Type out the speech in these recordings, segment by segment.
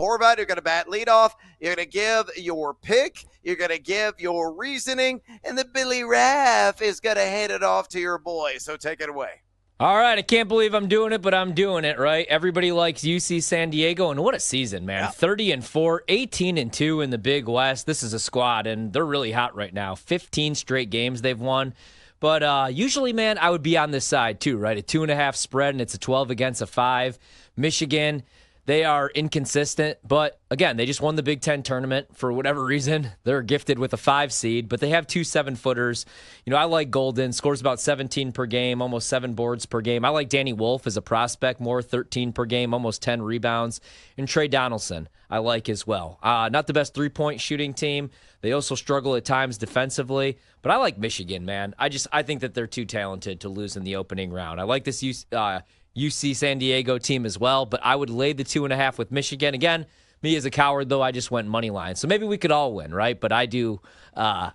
Horvat. You're going to bat leadoff. You're going to give your pick. You're going to give your reasoning. And the Billy Raff is going to hand it off to your boy. So take it away. All right, I can't believe I'm doing it, but I'm doing it, right? Everybody likes UC San Diego, and what a season, man. Yep. 30-4, 18-2 in the Big West. This is a squad, and they're really hot right now. 15 straight games they've won. But usually, man, I would be on this side too, right? A 2.5 spread, and it's a 12 against a 5. Michigan, they are inconsistent, but again, they just won the Big Ten tournament for whatever reason. They're gifted with a 5 seed, but they have 2 7-footers. You know, I like Golden, scores about 17 per game, almost 7 boards per game. I like Danny Wolf as a prospect, more 13 per game, almost 10 rebounds. And Trey Donaldson, I like as well. Not the best three-point shooting team. They also struggle at times defensively, but I like Michigan, man. I think that they're too talented to lose in the opening round. I like this UC San Diego team as well, but I would lay the 2.5 with Michigan. Again, me as a coward, though, I just went money line. So maybe we could all win, right? But I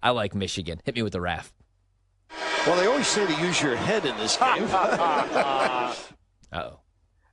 like Michigan. Hit me with the Raff. Well, they always say to use your head in this game. Uh-oh.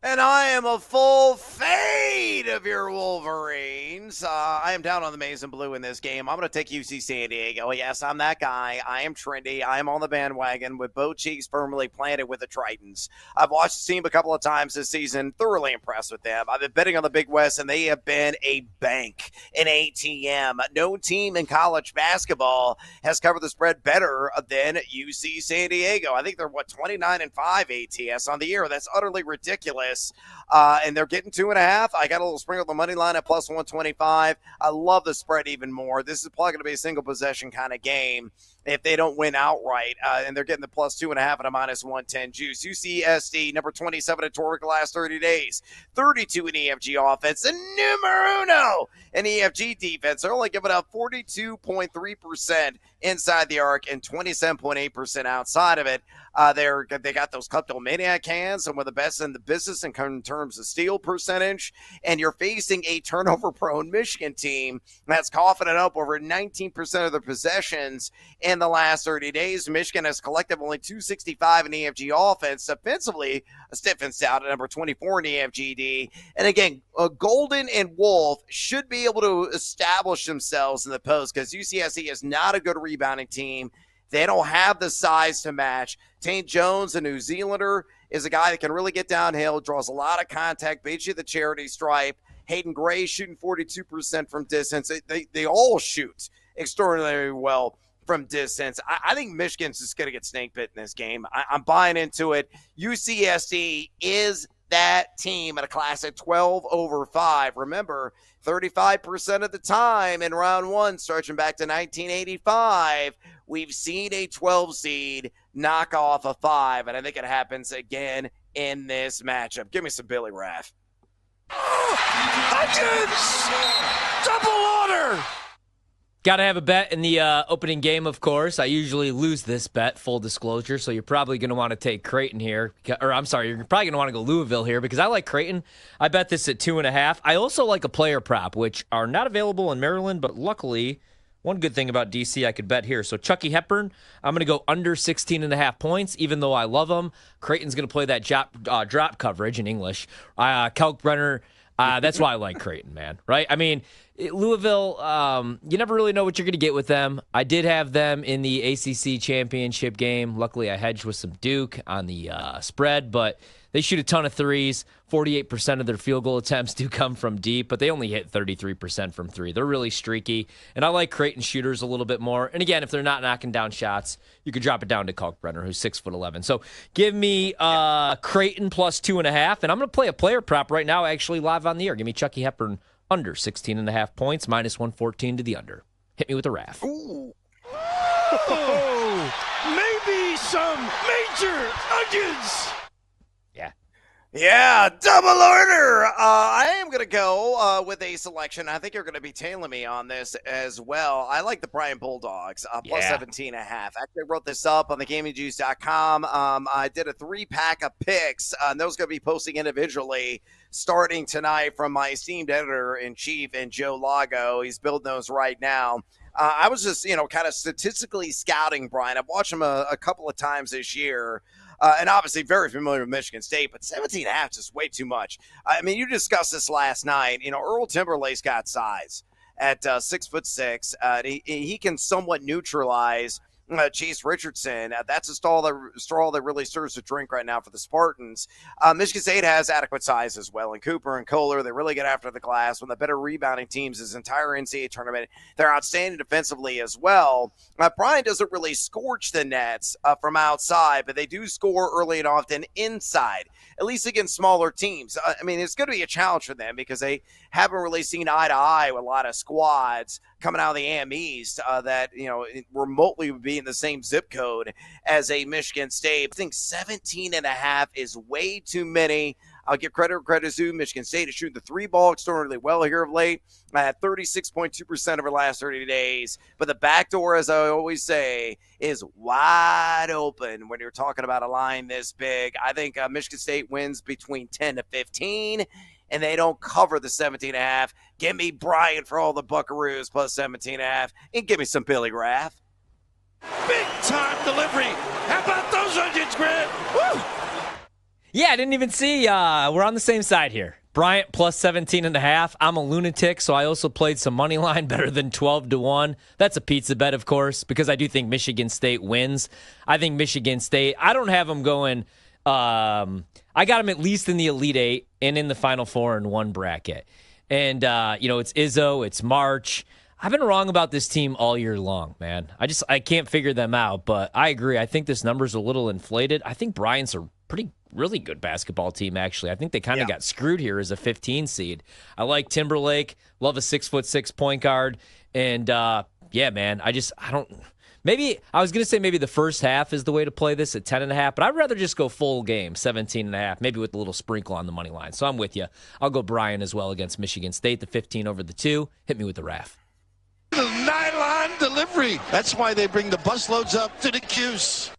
And I am a full fade of your Wolverines. I am down on the maize and blue in this game. I'm going to take UC San Diego. Yes, I'm that guy. I am trendy. I am on the bandwagon with both cheeks firmly planted with the Tritons. I've watched the team a couple of times this season. Thoroughly impressed with them. I've been betting on the Big West, and they have been a bank, an ATM. No team in college basketball has covered the spread better than UC San Diego. I think they're, 29-5 ATS on the year. That's utterly ridiculous. And they're getting 2.5. I got a little sprinkle the money line at plus 125. I love the spread even more. This is probably going to be a single possession kind of game if they don't win outright. And they're getting the plus 2.5 at a minus 110 juice. UCSD, number 27 in Puerto Rico last 30 days. 32 in EFG offense. And numero uno in EFG defense. They're only giving up 42.3% inside the arc and 27.8% outside of it. They got those kleptomaniac hands, some of the best in the business in terms of steal percentage, and you're facing a turnover-prone Michigan team that's coughing it up over 19% of their possessions in the last 30 days. Michigan has collected only 265 in EFG offense. Defensively, stiffens out at number 24 in EFGD. And again, Golden and Wolf should be able to establish themselves in the post because UCSC is not a good rebounding team. They don't have the size to match. Tane Jones, a New Zealander, is a guy that can really get downhill, draws a lot of contact, beats you the charity stripe. Hayden Gray shooting 42% from distance. They all shoot extraordinarily well from distance. I think Michigan's just going to get snake bit in this game. I'm buying into it. UCSD is that team at a classic 12/5. Remember, 35% of the time in round one, stretching back to 1985, we've seen a 12 seed knock off a 5, and I think it happens again in this matchup. Give me some Billy Raff. Hutchins! Double order! Got to have a bet in the opening game, of course. I usually lose this bet, full disclosure, so you're probably going to want to take Creighton here. Or, I'm sorry, you're probably going to want to go Louisville here because I like Creighton. I bet this at 2.5. I also like a player prop, which are not available in Maryland, but luckily, one good thing about DC I could bet here. So Chucky Hepburn, I'm going to go under 16.5 points, even though I love him. Creighton's going to play that drop coverage in English. Kalkbrenner, that's why I like Creighton, man, right? I mean, Louisville, you never really know what you're going to get with them. I did have them in the ACC championship game. Luckily, I hedged with some Duke on the spread, but they shoot a ton of threes. 48% of their field goal attempts do come from deep, but they only hit 33% from three. They're really streaky, and I like Creighton shooters a little bit more. And again, if they're not knocking down shots, you could drop it down to Kalkbrenner, who's 6'11". So give me Creighton plus 2.5, and I'm going to play a player prop right now, actually live on the air. Give me Chucky Hepburn under 16.5 points, minus 114 to the under. Hit me with a Raff. Ooh. Oh, maybe some major onions. Yeah, double order. I am going to go with a selection. I think you're going to be tailing me on this as well. I like the Bryant Bulldogs, plus 17.5. Actually, I wrote this up on thegamingjuice.com. I did a 3-pack of picks, and those going to be posting individually starting tonight from my esteemed editor-in-chief and Joe Lago. He's building those right now. I was just, kind of statistically scouting Brian. I've watched him a couple of times this year. and obviously very familiar with Michigan State, but 17.5 is just way too much. I mean, you discussed this last night. Earl Timberlake's got size at 6'6". He can somewhat neutralize Chase Richardson. That's a straw that really serves to drink right now for the Spartans. Michigan State has adequate size as well. And Cooper and Kohler, they really get after the glass. One of the better rebounding teams this entire NCAA tournament. They're outstanding defensively as well. Bryant doesn't really scorch the nets from outside, but they do score early and often inside, at least against smaller teams. I mean, it's going to be a challenge for them because they haven't really seen eye to eye with a lot of squads coming out of the AM East that, remotely would be in the same zip code as a Michigan State. I think 17.5 is way too many. I'll give credit due. Michigan State is shooting the three ball extraordinarily well here of late at 36.2% over the last 30 days. But the back door, as I always say, is wide open when you're talking about a line this big. I think Michigan State wins between 10 to 15. And they don't cover the 17.5. Give me Bryant for all the Buckaroos plus 17.5. And give me some Billy Graff. Big time delivery. How about those onions, Grant? Woo! Yeah, I didn't even see. We're on the same side here. Bryant plus 17.5. I'm a lunatic, so I also played some money line better than 12-1. That's a pizza bet, of course, because I do think Michigan State wins. I think Michigan State, I don't have them going. I got them at least in the Elite Eight and in the Final Four in one bracket. And, it's Izzo, it's March. I've been wrong about this team all year long, man. I can't figure them out, but I agree. I think this number's a little inflated. I think Bryant's a really good basketball team, actually. I think they kind of got screwed here as a 15 seed. I like Timberlake, love a 6'6" point guard. And, man, I don't. Maybe I was going to say maybe the first half is the way to play this at 10.5, but I'd rather just go full game, 17.5, maybe with a little sprinkle on the money line. So I'm with you. I'll go Bryant as well against Michigan State, the 15 over the 2. Hit me with the RAF. The nylon delivery. That's why they bring the busloads up to the Cuse.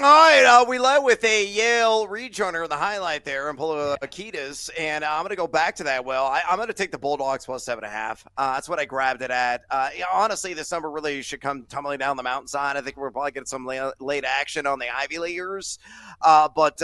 All right, we led with a Yale rejoiner in the highlight there and pull Akitas, and I'm going to go back to that. Well, I'm going to take the Bulldogs plus 7.5. That's what I grabbed it at. Honestly, this number really should come tumbling down the mountainside. I think we're probably getting some late action on the Ivy Leaguers, but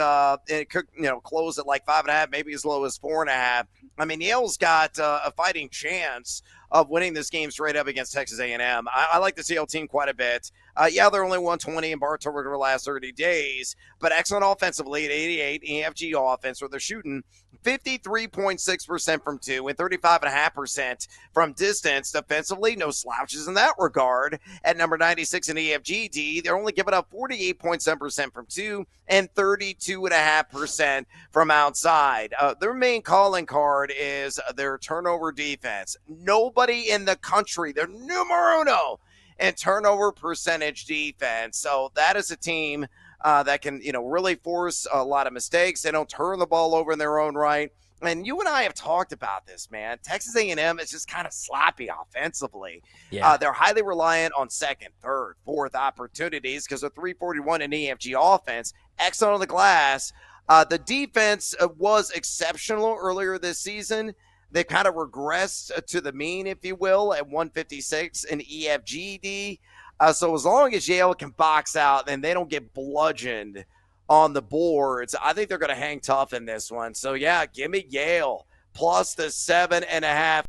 it could close at like 5.5, maybe as low as 4.5. I mean, Yale's got a fighting chance of winning this game straight up against Texas A&M. I like the Yale team quite a bit. They're only 120 in bar turnover the last 30 days, but excellent offensively at 88 EFG offense, where they're shooting 53.6% from 2 and 35.5% from distance. Defensively, no slouches in that regard. At number 96 in EFGD, they're only giving up 48.7% from 2 and 32.5% from outside. Their main calling card is their turnover defense. Nobody in the country, they're numero uno and turnover percentage defense. So that is a team that can, really force a lot of mistakes. They don't turn the ball over in their own right. And you and I have talked about this, man. Texas A&M is just kind of sloppy offensively. Yeah. They're highly reliant on second, third, fourth opportunities because they're 341 in EFG offense. Excellent on the glass. The defense was exceptional earlier this season. They kind of regressed to the mean, if you will, at 156 in EFGD. So as long as Yale can box out and they don't get bludgeoned on the boards, I think they're going to hang tough in this one. So, give me Yale plus the 7.5.